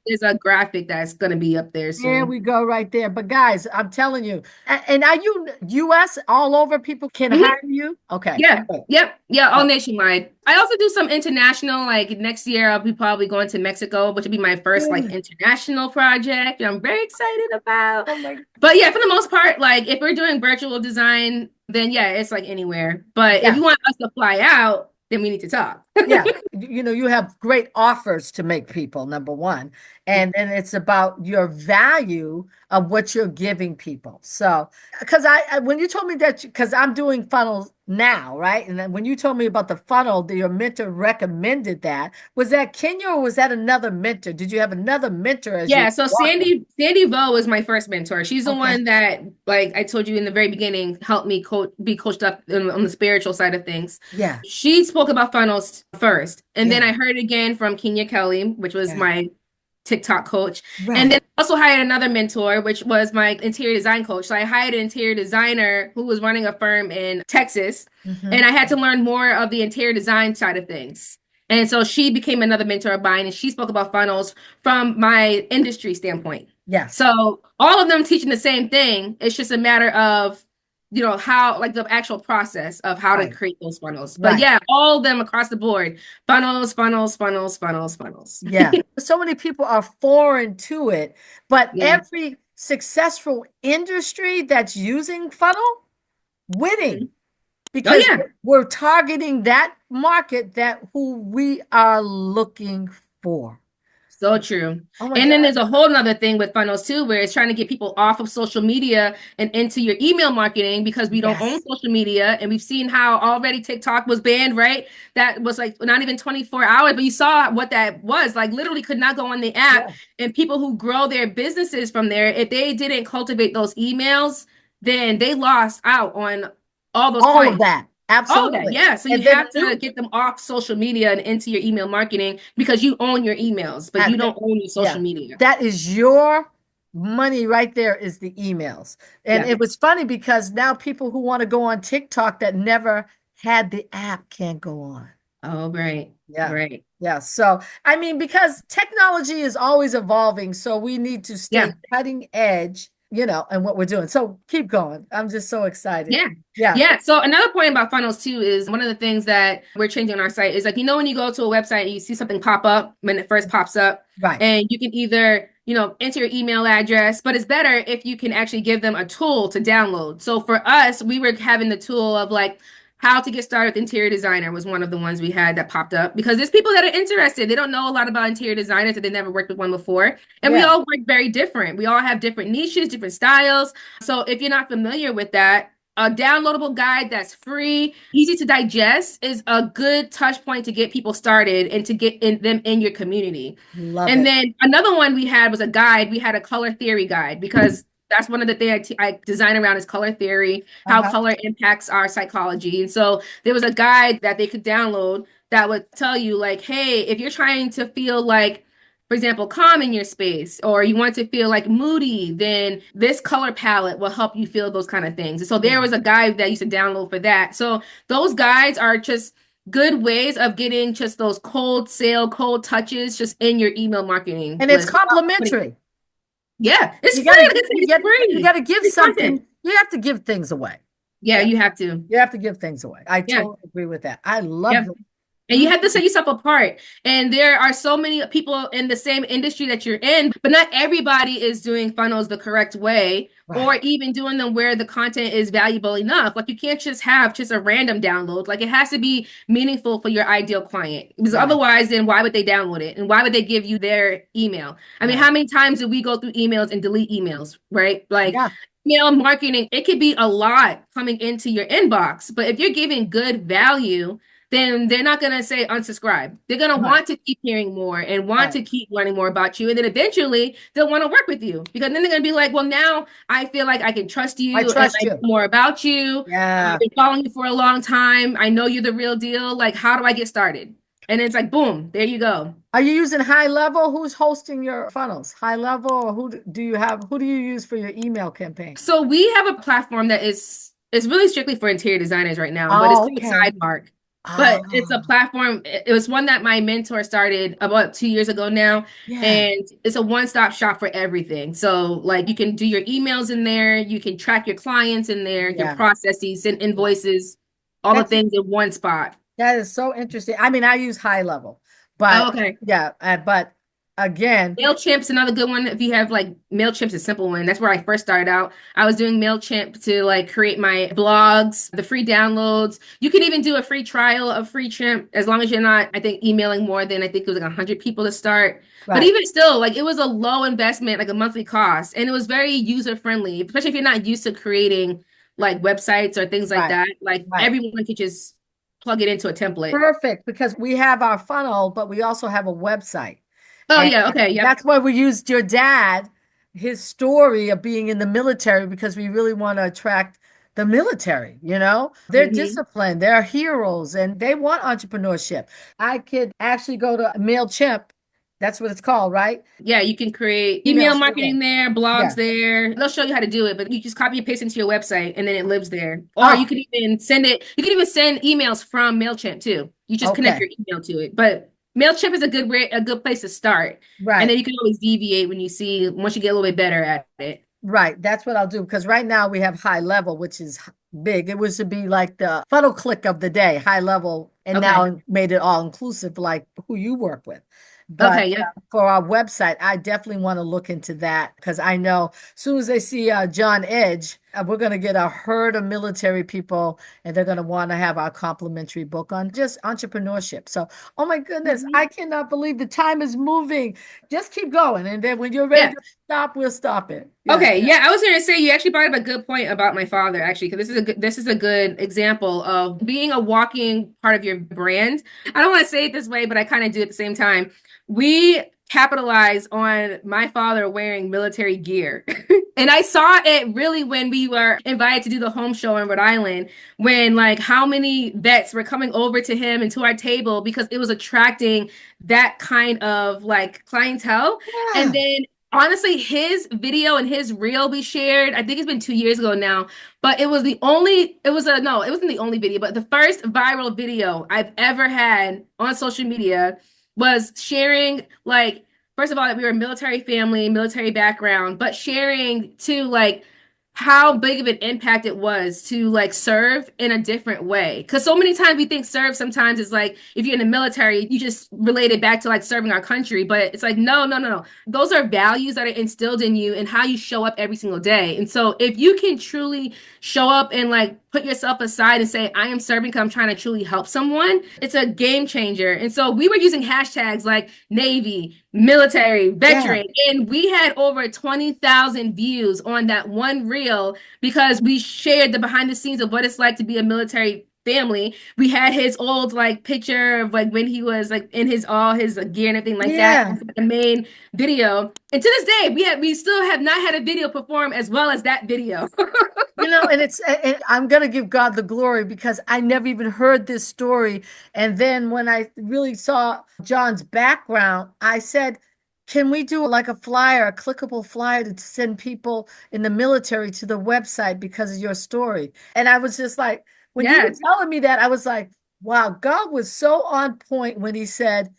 there's a graphic that's going to be up there soon. There we go right there. But guys, I'm telling you, and are you U.S. all over? People can hire you? Okay. Yeah, yep, yeah, all nationwide. I also do some international, like next year I'll be probably going to Mexico, which will be my first like international project. I'm very excited about. Oh my. But yeah, for the most part, like if we're doing virtual design, then yeah, it's like anywhere. But if you want us to fly out, then we need to talk. Yeah. You have great offers to make people, number one. And then it's about your value of what you're giving people. So, because when you told me that, because I'm doing funnels now, right? And then when you told me about the funnel, your mentor recommended that. Was that Kenya or was that another mentor? Did you have another mentor? So Sandy Vo was my first mentor. She's the one that, like I told you in the very beginning, helped me be coached up on the spiritual side of things. Yeah. She spoke about funnels first. And then I heard again from Kenya Kelly, which was my TikTok coach. Right. And then also hired another mentor, which was my interior design coach. So I hired an interior designer who was running a firm in Texas. And I had to learn more of the interior design side of things. And so she became another mentor of mine and she spoke about funnels from my industry standpoint. Yeah. So all of them teaching the same thing. It's just a matter of how, like the actual process of how to create those funnels. But yeah, all of them across the board, funnels. Yeah. So many people are foreign to it, but every successful industry that's using funnel, winning. because yeah. we're targeting that market that who we are looking for. So true. Oh my And then God. there's a whole nother thing with funnels too, where it's trying to get people off of social media and into your email marketing because we don't own Yes. social media. And we've seen how already TikTok was banned, right? That was like not even 24 hours, but you saw what that was. Like literally could not go on the app. Yeah. And people who grow their businesses from there, if they didn't cultivate those emails, then they lost out on all those All of clients. that. All of that, Absolutely. yeah. So you And then have to get them off social media and into your email marketing because you own your emails, but you and don't own your social yeah, media. that is your money right there is the emails. And Yeah. it was funny because now people who want to go on TikTok that never had the app can't go on. Oh, right. Yeah. Right. Yeah. So, I mean, because technology is always evolving, so we need to stay Yeah. cutting edge, and what we're doing. So keep going. I'm just so excited. Yeah. Yeah. Yeah. So another point about funnels too is one of the things that we're changing on our site is like, when you go to a website and you see something pop up when it first pops up, Right. and you can either, enter your email address, but it's better if you can actually give them a tool to download. So for us, we were having the tool of like how to get started with interior designer was one of the ones we had that popped up because there's people that are interested. They don't know a lot about interior designers that they never worked with one before. And we Yeah. all work very different. We all have different niches, different styles. So if you're not familiar with that, a downloadable guide that's free, easy to digest is a good touch point to get people started and to get them in your community. Love And it. then another one we had was a guide. We had a color theory guide because that's one of the things I design around is color theory, how Uh-huh. color impacts our psychology. And so there was a guide that they could download that would tell you like, hey, if you're trying to feel like, for example, calm in your space, or you want to feel like moody, then this color palette will help you feel those kind of things. And so there was a guide that I used to download for that. So those guides are just good ways of getting just those cold sale, cold touches just in your email marketing And it's list. complimentary. Yeah, it's You free. gotta Like I said, it's you free. gotta give Free something. content. You have to give things away. Yeah, you have to. You have to give things away. I Yeah. totally agree with that. I love Yeah. it. And you have to set yourself apart. And there are so many people in the same industry that you're in, but not everybody is doing funnels the correct way, or Right. even doing them where the content is valuable enough. Like you can't just have just a random download. Like it has to be meaningful for your ideal client. Because Right. otherwise, then why would they download it? And why would they give you their email? I mean, Right. how many times do we go through emails and delete emails, right? Like Yeah. email marketing, it could be a lot coming into your inbox, but if you're giving good value, then they're not going to say unsubscribe. They're going to Right. want to keep hearing more and want Right. to keep learning more about you. And then eventually they'll want to work with you because then they're going to be like, well, now I feel like I can trust you I and trust I know you. more about you. Yeah. I've been following you for a long time. I know you're the real deal. Like, how do I get started? And it's like, boom, there you go. Are you using high level? Who's hosting your funnels? High level, or who do you use for your email campaign? So we have a platform that is really strictly for interior designers right now, but it's Oh, called okay. Sidemark. But it's a Ah, platform. It was one that my mentor started about 2 years ago now. yeah. And it's a one-stop shop for everything. So like you can do your emails in there, you can track your clients in there, your Yeah. processes, send invoices, all the That's things in one spot. that is so interesting. I mean, I use high level, Oh, but okay. yeah, but again, MailChimp's another good one. If you have like MailChimp's a simple one. That's where I first started out. I was doing MailChimp to like create my blogs, the free downloads. You can even do a free trial of FreeChimp as long as you're not, I think, emailing more than I think it was like 100 people to start. But right. even still, like it was a low investment, like a monthly cost. And it was very user friendly, especially if you're not used to creating like websites or things like Right. that. Like Right. everyone could just plug it into a template. Perfect, because we have our funnel, but we also have a website. Oh, And yeah. Okay. Yep. that's why we used your dad, his story of being in the military, because we really want to attract the military, They're Mhm. disciplined, they're heroes, and they want entrepreneurship. I could actually go to MailChimp. That's what it's called, right? Yeah, you can create Email email marketing storm. there, blogs Yeah. there. They'll show you how to do it, but you just copy and paste into your website and then it lives there. Or Oh, you can even send it, you can even send emails from MailChimp too. You just connect okay. your email to it. But MailChimp is a good place to start. And Right. then you can always deviate when you see once you get a little bit better at it. Right. That's what I'll do. Because right now we have high level, which is big. It was to be like the funnel click of the day, high level, and Okay. now made it all inclusive, like who you work with. But Okay, yeah. for our website, I definitely want to look into that because I know as soon as they see John Edge, we're going to get a herd of military people and they're going to want to have our complimentary book on just entrepreneurship. So, oh my goodness, I cannot believe the time is moving. Just keep going. And then when you're ready Yeah. to stop, we'll stop it. Yeah. Okay, yeah, I was going to say you actually brought up a good point about my father, actually, because this is a good example of being a walking part of your brand. I don't want to say it this way, but I kind of do at the same time. We capitalize on my father wearing military gear. And I saw it really when we were invited to do the home show in Rhode Island, when like how many vets were coming over to him and to our table because it was attracting that kind of like clientele. And Yeah. then honestly, his video and his reel we shared, I think it's been 2 years ago now, but it was the only, it was a, no, it wasn't the only video, but the first viral video I've ever had on social media was sharing, like, first of all, that we were a military family, military background, but sharing to like how big of an impact it was to like serve in a different way. Because so many times we think serve sometimes is like if you're in the military, you just relate it back to like serving our country. But it's like, no, no, no, no. Those are values that are instilled in you and how you show up every single day. And so if you can truly show up and like put yourself aside and say, I am serving because I'm trying to truly help someone, it's a game changer. And so we were using hashtags like Navy, military, veteran, and we had over 20,000 views on that one reel because we shared the behind the scenes of what it's like to be a military family. We had his old like picture of like when he was like in his all his gear and everything like that. The main video. And to this day, we still have not had a video perform as well as that video. And I'm going to give God the glory because I never even heard this story. And then when I really saw John's background, I said, can we do like a flyer, a clickable flyer to send people in the military to the website because of your story? And I was just like, when you were telling me that, I was like, wow, God was so on point when he said,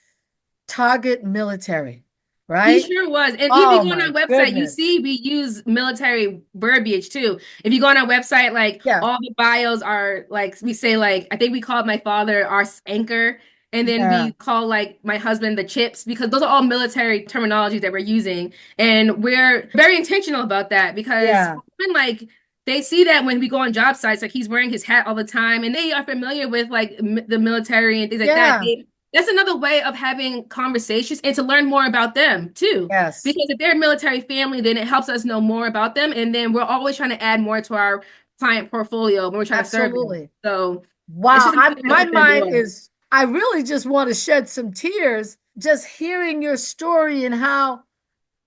target military. Right? He sure was. And if Oh you go on our my website, you goodness. see we use military verbiage too. If you go on our website, like all the bios are like we say, like I think we called my father our anchor, and then we call like my husband the chips because those are all military terminologies that we're using. And we're very intentional about that because when like they see that when we go on job sites, like he's wearing his hat all the time and they are familiar with like the military and things like that. That's another way of having conversations and to learn more about them too. Yes. Because if they're a military family, then it helps us know more about them. And then we're always trying to add more to our client portfolio when we're trying to serve them. So wow, my mind is, I really just want to shed some tears just hearing your story and how,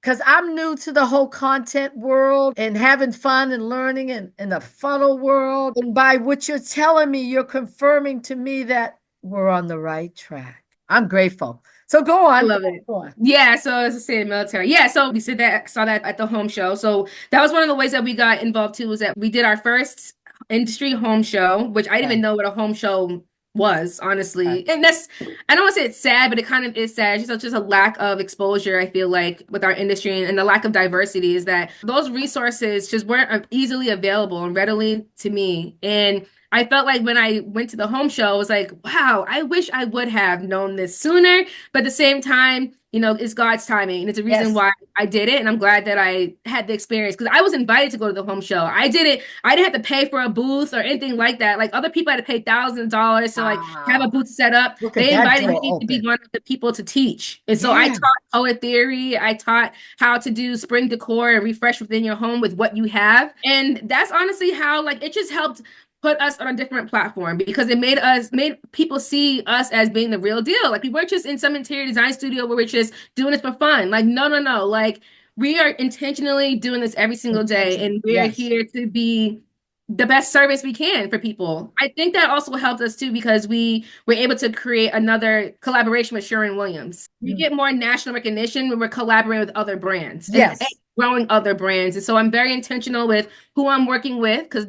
because I'm new to the whole content world and having fun and learning in the funnel world. And by what you're telling me, you're confirming to me that we're on the right track. I'm grateful. So go on. I love it. Yeah. So as I say, military. Yeah. So we saw that at the home show. So that was one of the ways that we got involved too, was that we did our first industry home show, which I didn't even know what a home show was, honestly. And that's, I don't want to say it's sad, but it kind of is sad. It's just a lack of exposure, I feel like, with our industry and the lack of diversity is that those resources just weren't easily available and readily to me. And I felt like when I went to the home show, I was like, wow, I wish I would have known this sooner. But at the same time, you know, it's God's timing. And it's a reason why I did it. And I'm glad that I had the experience because I was invited to go to the home show. I didn't have to pay for a booth or anything like that. Like other people had to pay thousands of dollars to like have a booth set up. They invited me to be one of the people to teach. And so I taught color theory. I taught how to do spring decor and refresh within your home with what you have. And that's honestly how like it just helped put us on a different platform because it made people see us as being the real deal. Like we weren't just in some interior design studio where we're just doing this for fun. Like, no. Like we are intentionally doing this every single day and we're here to be the best service we can for people. I think that also helped us too because we were able to create another collaboration with Sherwin-Williams. We get more national recognition when we're collaborating with other brands. And growing other brands. And so I'm very intentional with who I'm working with because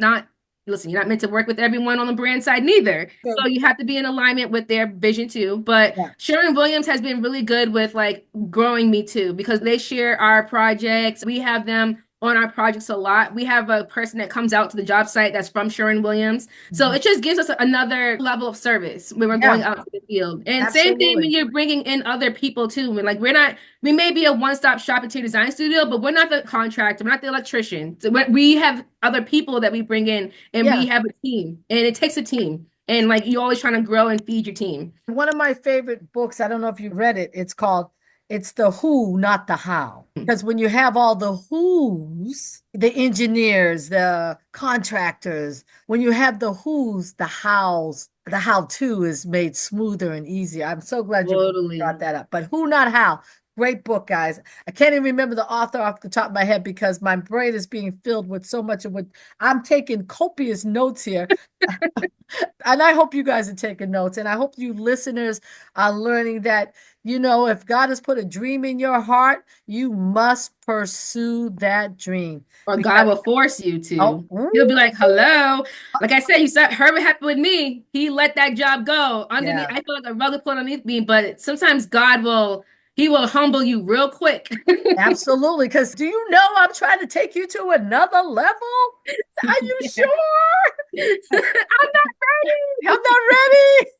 listen, you're not meant to work with everyone on the brand side neither. So you have to be in alignment with their vision too. But Sherwin-Williams has been really good with like growing me too because they share our projects. We have them on our projects a lot. We have a person that comes out to the job site that's from Sherwin-Williams. So it just gives us another level of service when we're going out to the field. And same thing when you're bringing in other people too. When, like, we may be a one-stop shop interior design studio, but we're not the contractor, we're not the electrician. So we have other people that we bring in, and we have a team, and it takes a team. And like, you're always trying to grow and feed your team. One of my favorite books, I don't know if you read it, it's called It's the Who, Not the How. Because when you have all the who's, the engineers, the contractors, when you have the who's, the how's, the how-to is made smoother and easier. I'm so glad you brought that up. But who, not how. Great book, guys. I can't even remember the author off the top of my head because my brain is being filled with so much of what I'm taking copious notes here. And I hope you guys are taking notes. And I hope you listeners are learning that, you know, if God has put a dream in your heart, you must pursue that dream. Or God will force you to. He'll be like, hello. Like I said, Herbert happened with me. He let that job go underneath. I feel like a rug put underneath me, but sometimes God will humble you real quick. Absolutely. Because do you know I'm trying to take you to another level? Are you sure? I'm not ready. I'm not ready.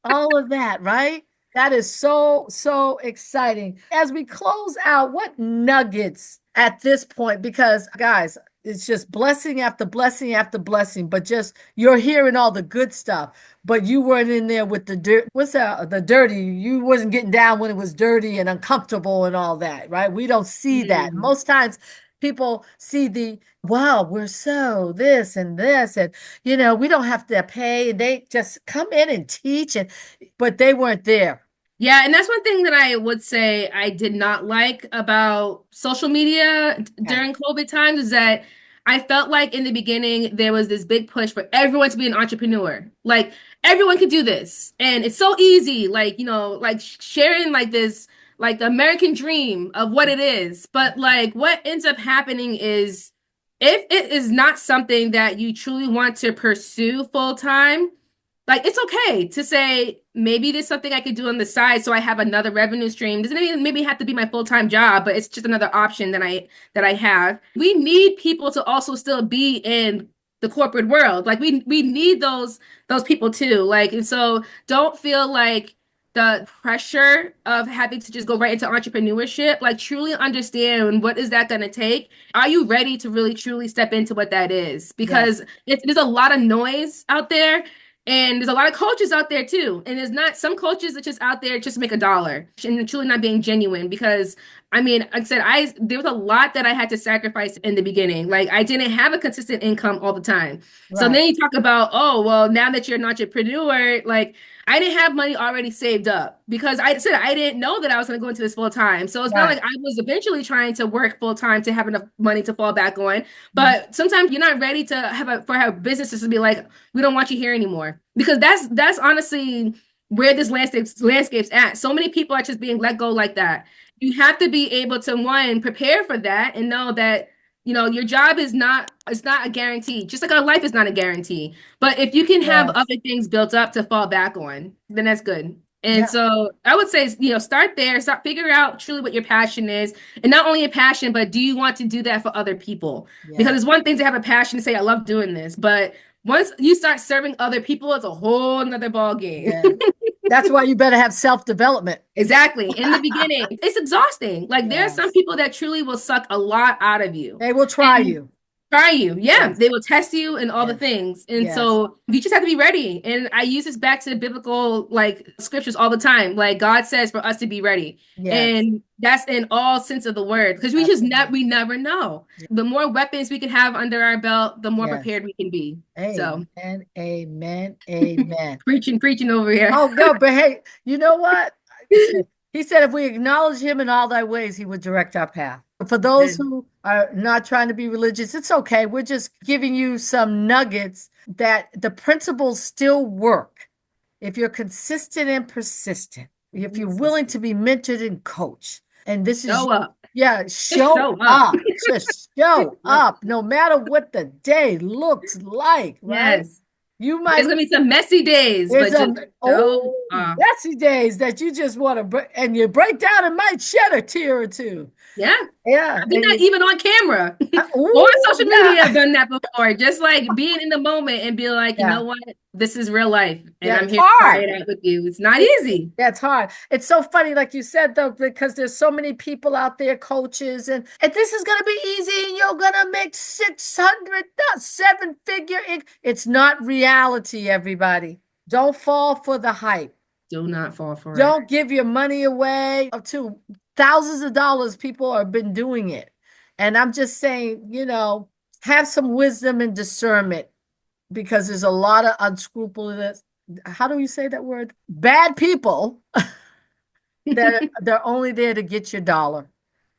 All of that, right? That is so, so exciting. As we close out, what nuggets at this point? Because, guys, it's just blessing after blessing after blessing, but just you're hearing all the good stuff, but you weren't in there with the dirt. What's that? The dirty. You wasn't getting down when it was dirty and uncomfortable and all that, right? We don't see that. Most times people see the, wow, we're so this and this, and you know, we don't have to pay. They just come in and teach, but they weren't there. Yeah, and that's one thing that I would say I did not like about social media during COVID times is that I felt like in the beginning there was this big push for everyone to be an entrepreneur. Like, everyone could do this, and it's so easy. Like, you know, like sharing like this, like the American dream of what it is. But like, what ends up happening is, if it is not something that you truly want to pursue full time, like, it's okay to say, maybe there's something I could do on the side so I have another revenue stream. Doesn't even maybe have to be my full-time job, but it's just another option that I have. We need people to also still be in the corporate world. Like, we need those people too. Like, and so don't feel like the pressure of having to just go right into entrepreneurship. Like, truly understand, what is that going to take? Are you ready to really truly step into what that is? Because there's a lot of noise out there. And there's a lot of coaches out there too. And there's not some coaches that just out there just to make $1 and truly not being genuine. Because I mean, like I said, there was a lot that I had to sacrifice in the beginning. Like, I didn't have a consistent income all the time. Right. So then you talk about, oh, well, now that you're an entrepreneur, like, I didn't have money already saved up because I said I didn't know that I was going to go into this full time. So it's not like I was eventually trying to work full time to have enough money to fall back on. But sometimes you're not ready to have businesses to be like, we don't want you here anymore, because that's honestly where this landscape's at. So many people are just being let go like that. You have to be able to, one, prepare for that and know that, you know, your job it's not a guarantee, just like our life is not a guarantee. But if you can have other things built up to fall back on, then that's good. And so I would say, you know, start there, figure out truly what your passion is. And not only a passion, but do you want to do that for other people? Because it's one thing to have a passion to say, I love doing this, but once you start serving other people, it's a whole nother ball game. That's why you better have self-development. Exactly. In the beginning, it's exhausting. Like, there are some people that truly will suck a lot out of you. They will try you. They will test you and all the things. And so you just have to be ready. And I use this back to biblical, like, scriptures all the time. Like, God says for us to be ready. And that's in all sense of the word, because we never know. The more weapons we can have under our belt, the more prepared we can be. Amen. preaching over here. Oh no, but hey, you know what? He said, if we acknowledge him in all thy ways, he would direct our path. For those who are not trying to be religious, it's okay. We're just giving you some nuggets that the principles still work. If you're consistent and persistent, if you're willing to be mentored and coached, and this is show up. Show up. Just show up, no matter what the day looks like, right? You There's might gonna be some messy days, There's but just messy days that you just want to break, and you break down and might shed a tear or two. yeah. Yeah, Be not even on camera or on social yeah, media. I've done that before. Just like being in the moment and be like, you yeah, know what? This is real life, and yeah. I'm It's here to cry hard. it out with you. It's not easy. That's hard. It's so funny, like you said, though, because there's so many people out there, coaches, and this is gonna be easy, and you're gonna make 600, not seven figure. It's not reality, everybody. Don't fall for the hype. Do not fall for it. Don't give your money away up to thousands of dollars. People have been doing it. And I'm just saying, have some wisdom and discernment because there's a lot of unscrupulous, how do you say that word? Bad people that they're only there to get your dollar.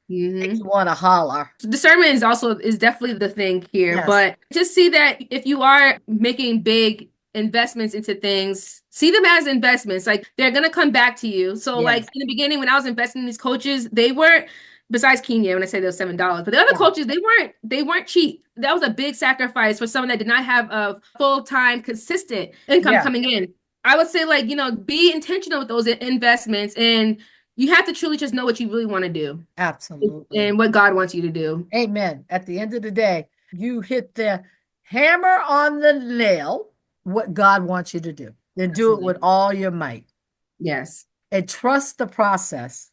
Make you want to holler. Discernment is definitely the thing here, Yes. but just see that if you are making big investments into things, see them as investments. Like they're gonna come back to you. So like Yes. in the beginning, when I was investing in these coaches, they weren't, besides Kenya, when I say they were $7, but the other Yeah. coaches, they weren't cheap. That was a big sacrifice for someone that did not have a full-time consistent income Yeah. coming in. I would say like, be intentional with those investments, and you have to truly just know what you really want to do. Absolutely. And what God wants you to do. Amen. At the end of the day, you hit the hammer on the nail, what God wants you to do. Then do it with all your might. Yes. And trust the process.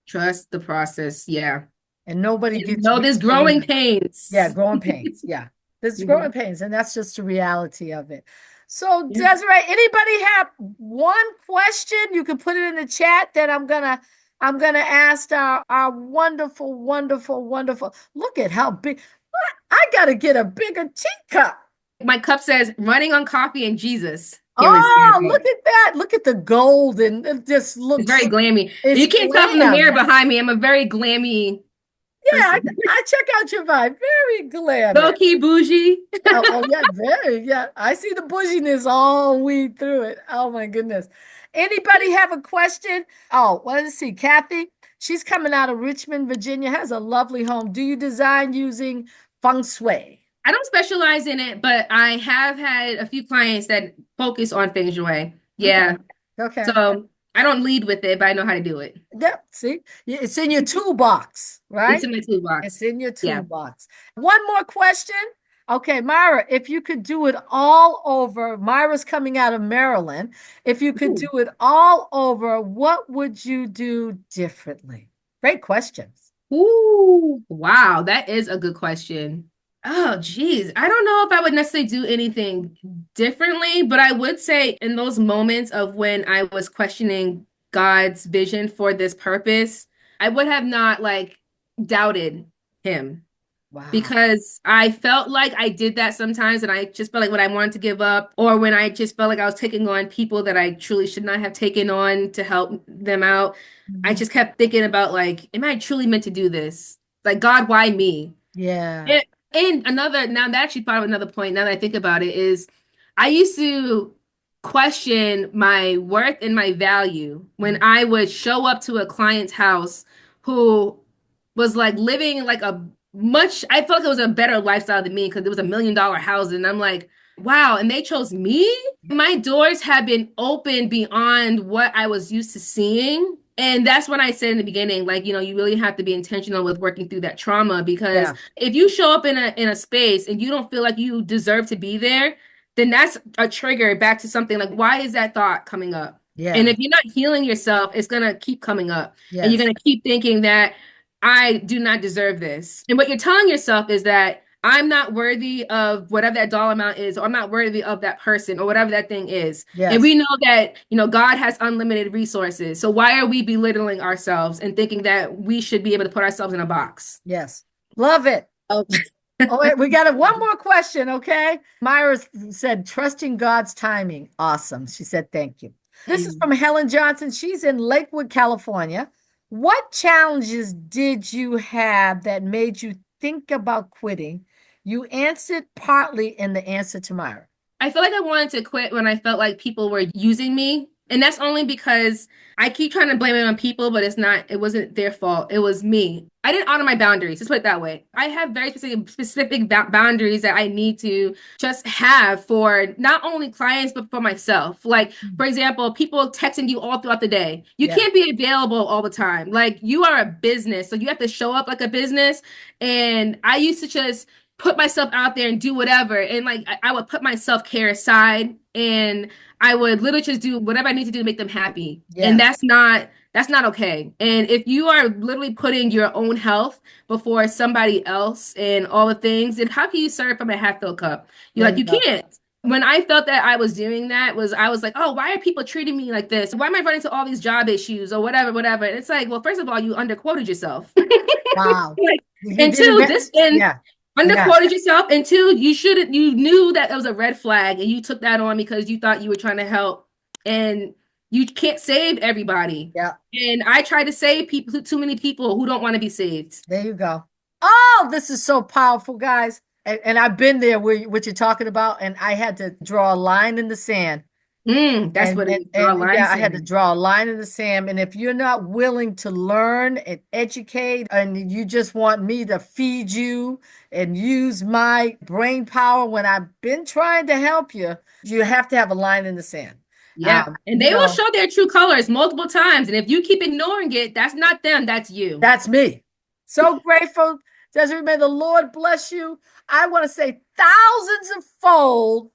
Trust the process. Yeah. And nobody And gets know there's growing pains. Yeah, growing pains. Yeah. There's growing pains, and that's just the reality of it. So, Desiree, anybody have one question? You can put it in the chat that I'm gonna ask our wonderful, wonderful, wonderful. Look at how big. I gotta get a bigger teacup. My cup says running on coffee and Jesus. Oh, look at that. Look at the gold, and it just looks It's very glammy. It's You can't tell from the mirror behind me. I'm a very glammy Yeah, person. I check out your vibe. Very glamorous. Low key bougie. Yeah, very. Yeah, I see the bouginess all weed through it. Oh my goodness. Anybody have a question? Oh, let's see. Kathy, she's coming out of Richmond, Virginia, has a lovely home. Do you design using feng shui? I don't specialize in it, but I have had a few clients that focus on feng shui. Yeah. Okay. So I don't lead with it, but I know how to do it. Yep. See, it's in your toolbox, right? It's in my toolbox. It's in your toolbox. Yeah. One more question. Okay, Myra, if you could do it all over, Myra's coming out of Maryland. If you could do it all over, what would you do differently? Great questions. Ooh, wow, that is a good question. Oh, geez. I don't know if I would necessarily do anything differently, but I would say in those moments of when I was questioning God's vision for this purpose, I would have not doubted him. Wow. Because I felt like I did that sometimes, and I just felt like when I wanted to give up, or when I just felt like I was taking on people that I truly should not have taken on to help them out. I just kept thinking about am I truly meant to do this? Like, God, why me? Yeah. And now that actually part of another point, now that I think about it, is I used to question my worth and my value when I would show up to a client's house who was living I felt like it was a better lifestyle than me because it was $1 million house. And I'm like, wow. And they chose me. My doors have been open beyond what I was used to seeing. And that's when I said in the beginning, you really have to be intentional with working through that trauma, because if you show up in a space and you don't feel like you deserve to be there, then that's a trigger back to something like, why is that thought coming up? Yeah. And if you're not healing yourself, it's going to keep coming up. Yes. And you're going to keep thinking that I do not deserve this. And what you're telling yourself is that I'm not worthy of whatever that dollar amount is, or I'm not worthy of that person, or whatever that thing is. Yes. And we know that, God has unlimited resources. So why are we belittling ourselves and thinking that we should be able to put ourselves in a box? Yes. Love it. Okay. Oh, wait, we got one more question, okay? Myra said, trusting God's timing. Awesome. She said, thank you. This is from Helen Johnson. She's in Lakewood, California. What challenges did you have that made you think about quitting? You answered partly in the answer to Myra. I feel like I wanted to quit when I felt like people were using me And that's only because I keep trying to blame it on people, but it wasn't their fault. It was me. I didn't honor my boundaries. Let's put it that way. I have very specific boundaries that I need to just have for not only clients, but for myself. Like, for example, people texting you all throughout the day. You can't be available all the time. Like, you are a business, so you have to show up like a business. And I used to just put myself out there and do whatever. And like, I would put my self-care aside, and I would literally just do whatever I need to do to make them happy. Yeah. And that's not okay. And if you are literally putting your own health before somebody else and all the things, then how can you serve from a half-filled cup? You can't. When I felt that I was doing that, I was like, oh, why are people treating me like this? Why am I running into all these job issues or whatever? And it's like, well, first of all, you underquoted yourself. Wow. And two, underquoted yourself, and two, you knew that it was a red flag, and you took that on because you thought you were trying to help, and you can't save everybody. Yeah. And I try to save people, too many people who don't want to be saved. There you go. Oh, this is so powerful, guys. And I've been there where what you're talking about, and I had to draw a line in the sand. I had to draw a line in the sand. And if you're not willing to learn and educate, and you just want me to feed you and use my brain power when I've been trying to help you, you have to have a line in the sand. Yeah. And they will show their true colors multiple times. And if you keep ignoring it, that's not them, that's you. That's me. So grateful. Desiree, may the Lord bless you. I want to say thousands of fold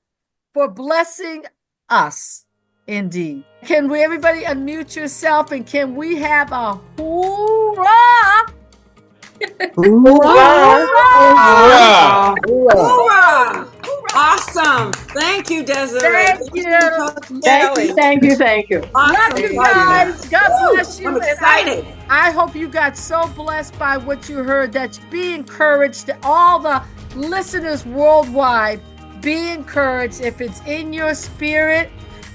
for blessing us, indeed. Can we, everybody, unmute yourself, and can we have a hoorah? Hoorah! Hoorah! Hoorah! Awesome. Thank you, Desiree. Thank you. Thank you. Awesome. Love you guys. God bless you. I'm excited. I hope you got so blessed by what you heard, that be encouraged. All the listeners worldwide, be encouraged. If it's in your spirit,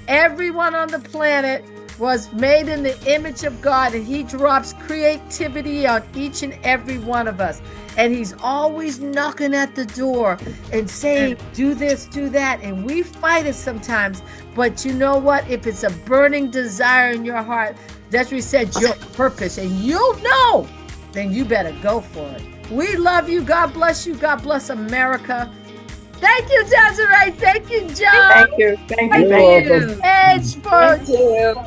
everyone on the planet was made in the image of God, and he drops creativity on each and every one of us. And he's always knocking at the door and saying, do this, do that. And we fight it sometimes. But you know what? If it's a burning desire in your heart, Desiree said, your purpose, and you'll know, then you better go for it. We love you. God bless you. God bless America. Thank you, Desiree. Thank you, John. Thank you. Thank you, Edge, for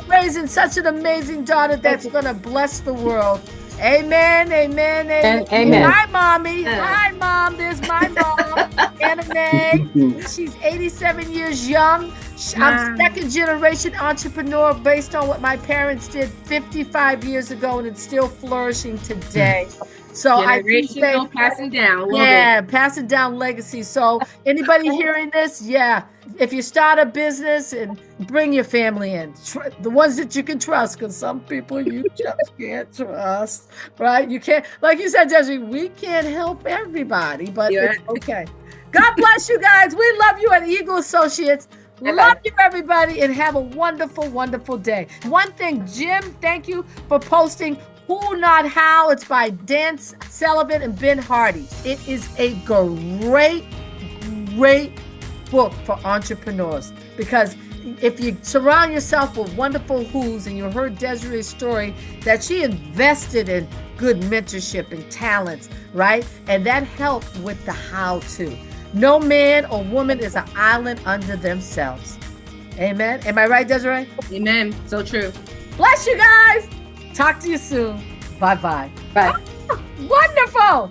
raising such an amazing daughter that's going to bless the world. Amen, amen, amen. Amen. Hi, Mommy. Hi, Mom. There's my mom, Anna Mae. She's 87 years young. I'm second generation entrepreneur based on what my parents did 55 years ago, and it's still flourishing today. So I say passing down. Passing down legacy. So anybody hearing this, if you start a business, and bring your family in, the ones that you can trust, because some people you just can't trust, right? You can't, like you said, Desiree, we can't help everybody, but it's okay. God bless you guys. We love you at Eagle Associates. Love you, everybody, and have a wonderful, wonderful day. One thing, Jim, thank you for posting Who Not How. It's by Dan Sullivan and Ben Hardy. It is a great, great book for entrepreneurs, because if you surround yourself with wonderful who's, and you heard Desiree's story, that she invested in good mentorship and talents, right? And that helped with the how-to. No man or woman is an island unto themselves. Amen. Am I right, Desiree? Amen. So true. Bless you guys. Talk to you soon. Bye-bye. Bye. Wonderful.